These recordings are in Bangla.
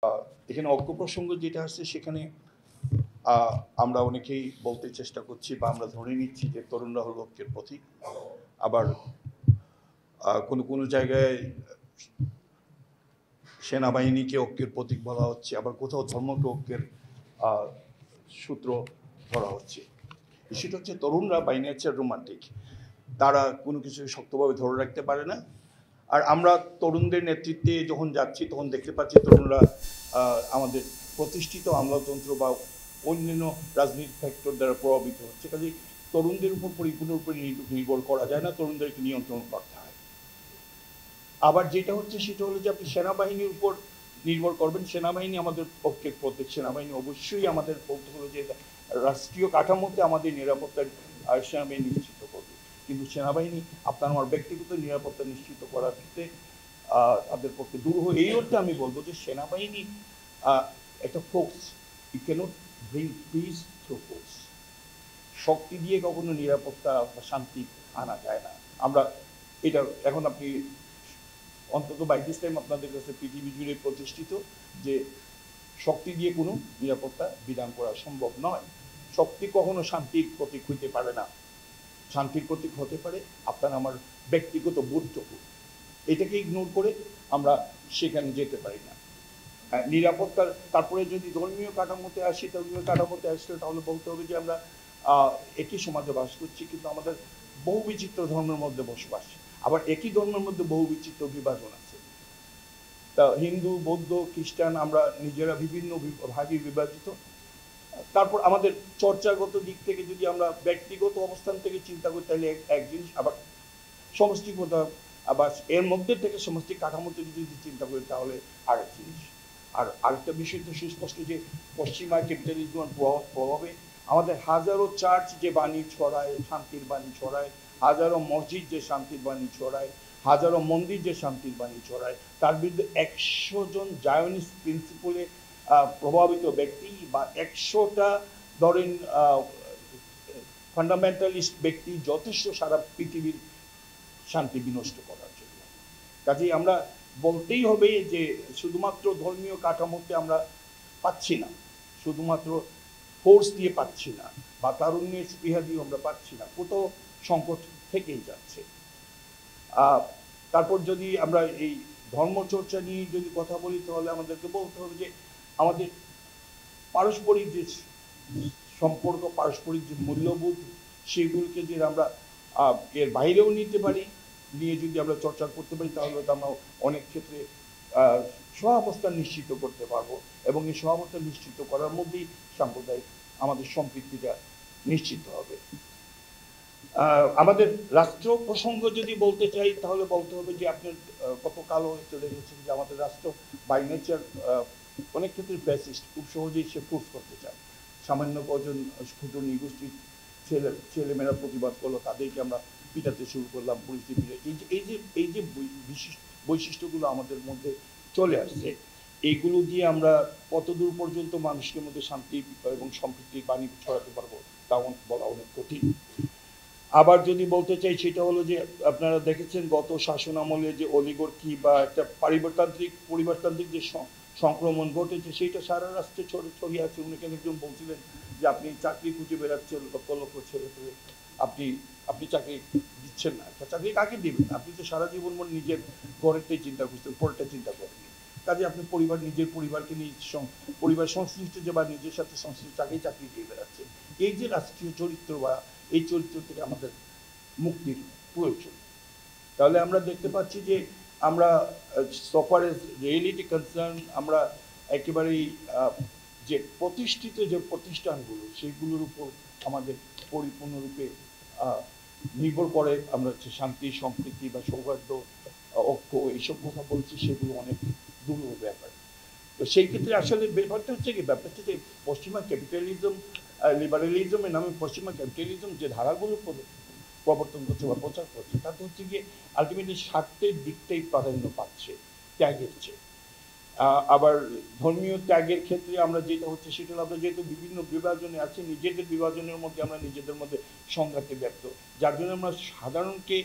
এখানে ঐক্য প্রসঙ্গ যেটা আসছে সেখানে আমরা অনেকেই বলতে চেষ্টা করছি বা আমরা ধরে নিচ্ছি যে তরুণরা হলো ঐক্যের প্রতীক। আবার কোনো কোনো জায়গায় সেনাবাহিনীকে ঐক্যের প্রতীক বলা হচ্ছে, আবার কোথাও ধর্মকে ঐক্যের সূত্র ধরা হচ্ছে। সেটা হচ্ছে তরুণরা বাই নেচার রোমান্টিক, তারা কোনো কিছু শক্তভাবে ধরে রাখতে পারে না। আর আমরা তরুণদের নেতৃত্বে যখন যাচ্ছি তখন দেখতে পাচ্ছি তরুণরা আমাদের প্রতিষ্ঠিত আমলাতন্ত্র বা অন্যান্য রাজনৈতিক ফ্যাক্টর দ্বারা প্রভাবিত হচ্ছে। কাজে তরুণদের উপর পরিপূর্ণরূপে নির্ভর করা যায় না, তরুণদেরকে নিয়ন্ত্রণ করতে হয়। আবার যেটা হচ্ছে সেটা হলো যে আপনি সেনাবাহিনীর উপর নির্ভর করবেন, সেনাবাহিনী আমাদের পক্ষের প্রত্যেক সেনাবাহিনী অবশ্যই আমাদের বলতে হলো যে রাষ্ট্রীয় কাঠামোতে আমাদের নিরাপত্তার সেনাবাহিনী নিশ্চিত করবে, কিন্তু সেনাবাহিনী আপনার আমার ব্যক্তিগত নিরাপত্তা নিশ্চিত করার ক্ষেত্রে তাদের পক্ষে দূর হয়ে। এই অর্থে আমি বলবো যে সেনাবাহিনী একটা force, it cannot bring peace through force. শক্তি দিয়ে কখনো নিরাপত্তা বা শান্তি আনা যায় না। আমরা এটা এখন আপনি অন্তত বাই দিস টাইম আপনাদের কাছে পৃথিবী জুড়ে প্রতিষ্ঠিত যে শক্তি দিয়ে কোনো নিরাপত্তা বিধান করা সম্ভব নয়। শক্তি কখনো শান্তির প্রতীক হইতে পারে না। শান্তির প্রতীক হতে পারে আপনার আমার ব্যক্তিগত বোধটুকু। এটাকে ইগনোর করে আমরা সেখানে যেতে পারি না। নিরাপত্তার তারপরে যদি ধর্মীয় কাঠামোতে আসি, ধর্মীয় কাঠামোতে আসলে তাহলে বলতে হবে যে আমরা একই সমাজে বাস করছি, কিন্তু আমাদের বহু বিচিত্র ধর্মের মধ্যে বসবাস। আবার একই ধর্মের মধ্যে বহু বিচিত্র বিভাজন আছে। তা হিন্দু, বৌদ্ধ, খ্রিস্টান আমরা নিজেরা বিভিন্ন ভাগে বিভাজিত। তারপর আমাদের চর্চাগত দিক থেকে যদি আমরা ব্যক্তিগত অবস্থান থেকে চিন্তা করি তাহলে এক জিনিস, আবার সমষ্টিগত আবার এর মধ্যে থেকে সমষ্টি কাঠামোতে যদি চিন্তা করি তাহলে আরেক জিনিস। আর আরেকটা বিষয় তো সুস্পষ্ট যে পশ্চিমা ক্যাপিটালিজমের প্রভাবে আমাদের হাজারো চার্চ যে বাণী ছড়ায়, শান্তির বাণী ছড়ায়, হাজারো মসজিদ যে শান্তির বাণী ছড়ায়, হাজারো মন্দির যে শান্তির বাণী ছড়ায়, তার বিরুদ্ধে 100 জন জায়নিস্ট প্রিন্সিপলে প্রভাবিত ব্যক্তি বা 100টা ধরেন ফান্ডামেন্টালিস্ট ব্যক্তি যথেষ্ট সারা পৃথিবীর শান্তি বিনষ্ট করার জন্য। কাজেই আমরা বলতেই হবে যে শুধুমাত্র ধর্মীয় কাঠামোতে আমরা পাচ্ছি না, শুধুমাত্র ফোর্স দিয়ে পাচ্ছি না, বা তারুণ্যের স্পৃহা দিয়ে আমরা পাচ্ছি না, কোথাও সংকট থেকেই যাচ্ছে। তারপর যদি আমরা এই ধর্মচর্চা নিয়ে যদি কথা বলি তাহলে আমাদেরকে বলতে হবে যে আমাদের পারস্পরিক যে সম্পর্ক, পারস্পরিক যে মূল্যবোধ, সেগুলোকে যে আমরা এর বাইরেও নিতে পারি, নিয়ে যদি আমরা চর্চা করতে পারি তাহলে তো আমরা অনেক ক্ষেত্রে সহাবস্থান নিশ্চিত করতে পারবো, এবং এই সহাবস্থান নিশ্চিত করার মধ্যেই সাম্প্রদায়িক আমাদের সম্পৃক্তিটা নিশ্চিত হবে। আমাদের রাষ্ট্র প্রসঙ্গ যদি বলতে চাই তাহলে বলতে হবে যে আপনার গতকালও চলে গেছেন যে আমাদের রাষ্ট্র বাই নেচার অনেক ক্ষেত্রে ফ্যাসিস্ট, খুব সহজেই সে ফোর্স করতে চায়। সামান্য কজন ক্ষুদ্র নিগোষ্ঠীর ছেলেমেয়েরা প্রতিবাদ করলো, তাদেরকে আমরা পিটাতে শুরু করলাম, পরিস্থিতি। এই যে বৈশিষ্ট্যগুলো আমাদের মধ্যে চলে আসছে, এইগুলো দিয়ে আমরা কতদূর পর্যন্ত মানুষের মধ্যে শান্তি এবং সম্প্রীতির বাণী ছড়াতে পারবো তা বলা অনেক কঠিন। আবার যদি বলতে চাই সেটা হলো যে আপনারা দেখেছেন গত শাসন আমলে যে অলিগার্কি বা একটা পরিবারতান্ত্রিক যে সংক্রমণ ঘটেছে, সেইটা সারা রাষ্ট্রে ছড়িয়ে আছে। উনি একজন বলছিলেন যে আপনি চাকরি খুঁজে বেড়াচ্ছেন লক্ষ লক্ষ ছেলে পেলে, আপনি চাকরি দিচ্ছেন না। চাকরি কাকে দিবেন? আপনি তো সারা জীবন নিজের ঘরেরটাই চিন্তা করছেন, পরেরটা চিন্তা করেননি। কাজে আপনি নিজের পরিবারকে নিয়ে পরিবার সংশ্লিষ্ট যে বা নিজের সাথে সংশ্লিষ্ট চাকরি দিয়ে বেড়াচ্ছেন। এই যে রাষ্ট্রীয় চরিত্র বা এই চরিত্র থেকে আমাদের মুক্তির প্রয়োজন। তাহলে আমরা দেখতে পাচ্ছি যে আমরা so far as reality concern, আমরা একেবারেই যে প্রতিষ্ঠিত যে প্রতিষ্ঠানগুলো সেগুলোর উপর আমাদের পরিপূর্ণরূপে নির্ভর করে। আমরা হচ্ছে শান্তি, সম্প্রীতি বা সৌহার্দ্য, ঐক্য এইসব কথা বলছি, সেগুলো অনেক দুর্লভ ব্যাপার। তো সেই ক্ষেত্রে আসলে ব্যাপারটা হচ্ছে যে পশ্চিমা ক্যাপিটালিজম, লিবারেলিজমের নামে পশ্চিমা ক্যাপিটালিজম যে ধারাগুলো প্রবর্তন করছে বা প্রচার করছে, তাতে হচ্ছে গিয়ে আলটিমেটলি স্বার্থের দিকটাই প্রাধান্য পাচ্ছে ত্যাগের চেয়ে। আবার ধর্মীয় ত্যাগের ক্ষেত্রে আমরা যেটা হচ্ছে সেটা আমরা যেহেতু বিভিন্ন বিভাজনে আছি, নিজেদের বিভাজনের মধ্যে আমরা নিজেদের মধ্যে সংঘাতে ব্যর্থ, যার জন্য আমরা সাধারণকে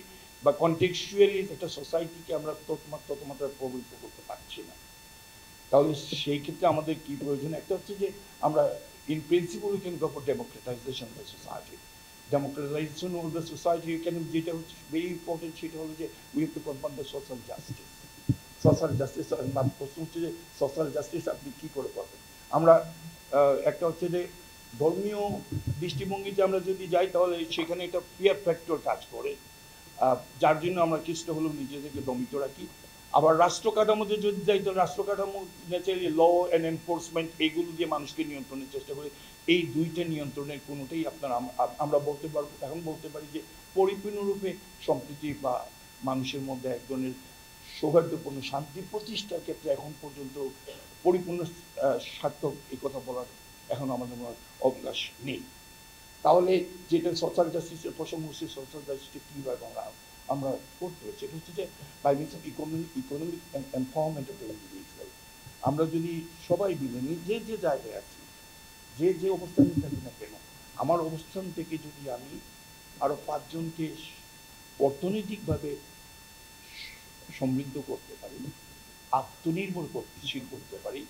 বা কনটেক্সচুয়ালি একটা সোসাইটিকে আমরা তত মাত্রায় প্রভাবিত করতে পারছি না। তাহলে সেই ক্ষেত্রে আমাদের কি প্রয়োজন? একটা হচ্ছে যে আমরা in principle we can go for democratisation of the society. Democratisation of the society can, যেটা হচ্ছে ভেরি ইম্পর্টেন্ট, সেটা হলো যে we have to confirm the social justice. Social justice, প্রশ্ন হচ্ছে যে সোশ্যাল জাস্টিস আপনি কী করে করবেন? আমরা একটা হচ্ছে যে ধর্মীয় দৃষ্টিভঙ্গিতে আমরা যদি যাই তাহলে সেখানে একটা পিয়ার ফ্যাক্টর কাজ করে, যার জন্য আমরা কিছুটা হলেও নিজেদেরকে দমিত রাখি। আবার রাষ্ট্র কাঠামোতে যদি যাই তো রাষ্ট্র কাঠামো ন্যাচারালি ল অ্যান্ড এনফোর্সমেন্ট এইগুলো দিয়ে মানুষকে নিয়ন্ত্রণের চেষ্টা করি। এই দুইটা নিয়ন্ত্রণের কোনোটাই আমরা বলতে পারবো, এখন বলতে পারি যে পরিপূর্ণরূপে সম্প্রীতি বা মানুষের মধ্যে এক ধরনের সৌহার্দ্যপূর্ণ শান্তি প্রতিষ্ঠার ক্ষেত্রে এখন পর্যন্ত পরিপূর্ণ সার্থক এই কথা বলার এখন আমাদের অবকাশ নেই। তাহলে যেটা সোশ্যাল জাস্টিসের প্রসঙ্গ হচ্ছে, সোশ্যাল জাস্টিস কীভাবে আমরা করতে হচ্ছে, এটা হচ্ছে যে by means of economic empowerment of the individual. আমরা যদি সবাই মিলে যে জায়গায় আছি, যে অবস্থানে থাকি না কেন, আমার অবস্থান থেকে যদি আমি আরও 5 জনকে অর্থনৈতিকভাবে সমৃদ্ধ করতে পারি, আত্মনির্ভর গতিশীল করতে পারি,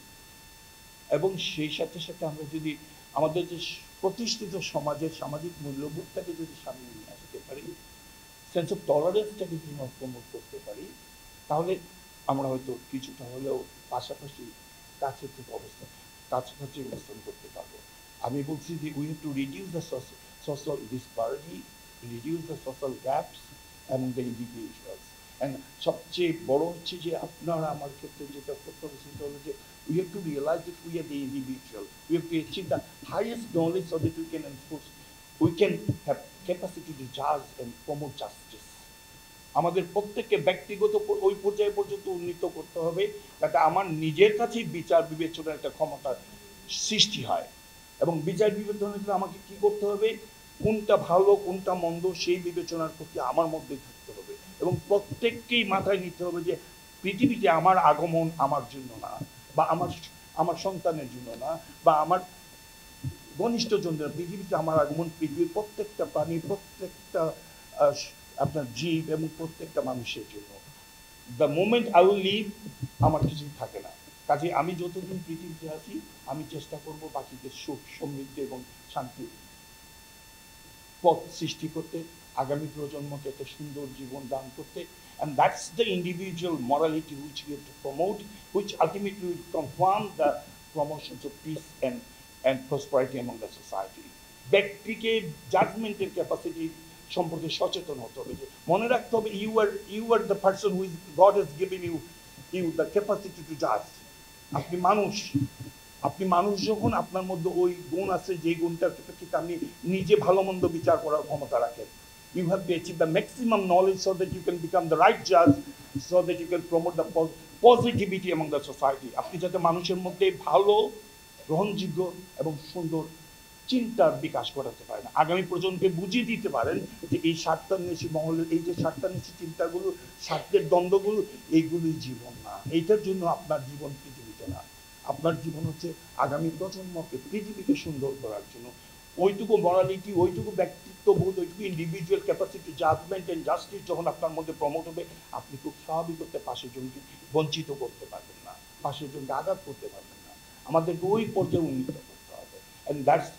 এবং সেই সাথে সাথে আমরা যদি আমাদের যে প্রতিষ্ঠিত সমাজের সামাজিক মূল্যবোধটাকে যদি সামনে নিয়ে আসতে পারি, সেন্স অফ টলারেন্সটাকে যদি প্রমোট করতে পারি, তাহলে আমরা হয়তো কিছুটা হলেও পাশাপাশি কাছাকাছি অবস্থান করতে পারবো। আমি বলছি যে we have to reduce the social ডিসপারিটি, reduce the social gaps among the individuals. And সবচেয়ে বড় হচ্ছে যে আপনারা আমার ক্ষেত্রে যেটা করতে হবে সেটা হলো যে we have to realize that we are the individual. We have to achieve the highest knowledge so that we can enforce, we can have capacity to judge and promote justice. আমাদের প্রত্যেককে ব্যক্তিগত ওই পর্যায়ে পর্যন্ত উন্নীত করতে হবে যাতে আমার নিজের কাছেই বিচার বিবেচনার একটা ক্ষমতা সৃষ্টি হয়। এবং বিচার বিবেচনার ক্ষেত্রে আমাকে কি করতে হবে, কোনটা ভালো কোনটা মন্দ সেই বিবেচনার প্রতি আমার মধ্যে থাকতে হবে। এবং প্রত্যেককেই মাথায় নিতে হবে যে পৃথিবীতে আমার আগমন আমার জন্য না, বা আমার সন্তানের জন্য না, বা আমার ঘনিষ্ঠ জনদের, পৃথিবীতে আমার আগমন পৃথিবীর প্রত্যেকটা প্রাণী, প্রত্যেকটা আপনার জীব এবং প্রত্যেকটা মানুষের জন্য। The moment I will leave আমার কিছুই থাকে না। কাজে আমি যতদিন পৃথিবীতে আছি আমি চেষ্টা করব বাকিদের সুখ সমৃদ্ধি এবং শান্তি পথ সৃষ্টি করতে, আগামী প্রজন্মকে একটা সুন্দর জীবন দান করতে। And that's the individual morality which we have to promote, which ultimately will confirm the promotions of peace and prosperity among the society. ব্যক্তিকে জাজমেন্টের ক্যাপাসিটি সম্পর্কে সচেতন হতে হবে, যে মনে রাখতে হবে you are the person who is God has given you the capacity to judge. আপনি মানুষ যখন আপনার মধ্যে ওই গুণ আছে যে গুণটার প্রেক্ষিতে আপনি নিজে ভালো মন্দ বিচার করার ক্ষমতা রাখেন। You have to achieve the maximum knowledge so that you can become the right judge, so that you can promote the positivity among the society. আপনি যাতে মানুষের মধ্যে ভালো, গ্রহণযোগ্য এবং সুন্দর চিন্তার বিকাশ করাতে পারেন, আগামী প্রজন্মকে বুঝিয়ে দিতে পারেন যে এই স্বার্থান্বেষী মহলের এই যে স্বার্থান্বেষী চিন্তাগুলো, স্বার্থের দ্বন্দ্বগুলো, এইগুলোই জীবন না। এইটার জন্য আপনার জীবন পৃথিবীতে না, আপনার জীবন হচ্ছে আগামী প্রজন্মকে পৃথিবীকে সুন্দর করার জন্য। ওইটুকু মরালিটি, ওইটুকু ব্যক্তিত্ববোধ, ওইটুকু individual capacity, judgement and justice যখন আপনার মধ্যে প্রমোট হবে, আপনি খুব স্বাভাবিক করতে পাশের জনকে বঞ্চিত করতে পারবেন না, পাশের জনকে আঘাত করতে পারবেন না। আমাদেরকে ওই পর্যায়ে উন্নীত করতে হবে। And that's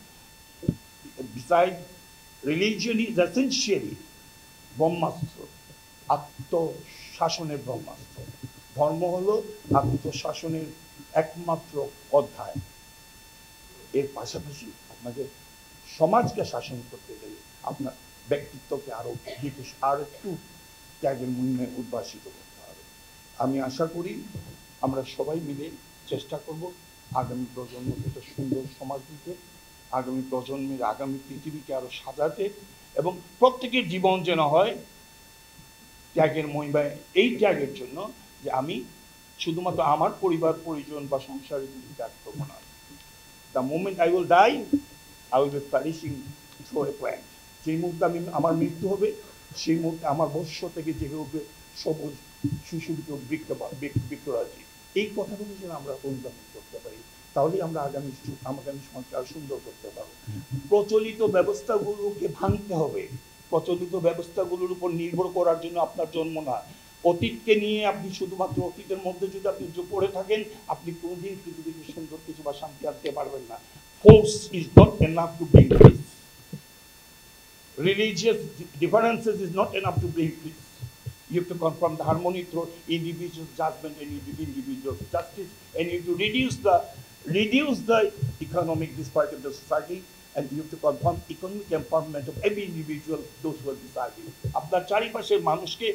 beside religion is essentially ব্রহ্মাস্ত্র, আত্মশাসনের ব্রহ্মাস্ত্র। ধর্ম হলো আত্মশাসনের একমাত্র অধ্যায়। এর পাশাপাশি আপনাকে সমাজকে শাসন করতে গেলে আপনার ব্যক্তিত্বকে আরও একটু ত্যাগের মহিমায় উদ্ভাসিত করতে হবে। আমি আশা করি আমরা সবাই মিলে চেষ্টা করব আগামী প্রজন্মকে একটা সুন্দর সমাজ দিতে, আগামী প্রজন্মের আগামী পৃথিবীকে আরও সাজাতে, এবং প্রত্যেকের জীবন যেন হয় ত্যাগের মহিমায়। এই ত্যাগের জন্য যে আমি শুধুমাত্র আমার পরিবার পরিজন বা সংসারের জন্য ত্যাগ করবো না। The moment I will die, I will be perishing through a plant. যেই মুহূর্তে আমার মৃত্যু হবে, সেই মুহূর্তে আমার বর্ষ থেকে জেগে উঠবে সবুজ সুশোভিত বৃক্ষরাজি। এই কথাগুলো যেন আমরা অনুধাবন করতে পারি, তাহলেই আমরা আগামী সমাজকে আরো সুন্দর করতে পারবো। প্রচলিত ব্যবস্থাগুলোকে ভাঙতে হবে। প্রচলিত ব্যবস্থাগুলোর উপর নির্ভর করার জন্য আপনার জন্ম না, অতীতকে নিয়ে আপনি শুধুমাত্র অতীতের মধ্যে যদি আপনি পড়ে থাকেন, আপনি কোনোদিন পৃথিবীতে সুন্দর কিছু বা শান্তি আনতে পারবেন না। Force is not enough to bring piece. Religious differences is not enough to bring peace. You have to confront the harmony through individual judgment and individual justice, and you have to reduce the economic disparity of the society, and you have to confront economic empowerment of every individual, those who are deserving. আপনার চারিপাশের মানুষকে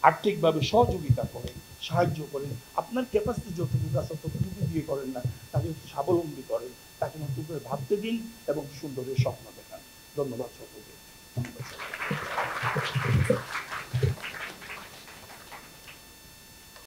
আর্থিকভাবে সহযোগিতা করেন, সাহায্য করেন, আপনার ক্যাপাসিটি যতটুকু আছে ততটুকু দিয়ে করেন না, তাকে স্বাবলম্বী করেন, তাকে নতুন করে ভাবতে দিন এবং সুন্দরের স্বপ্ন দেখান। ধন্যবাদ সকলকে।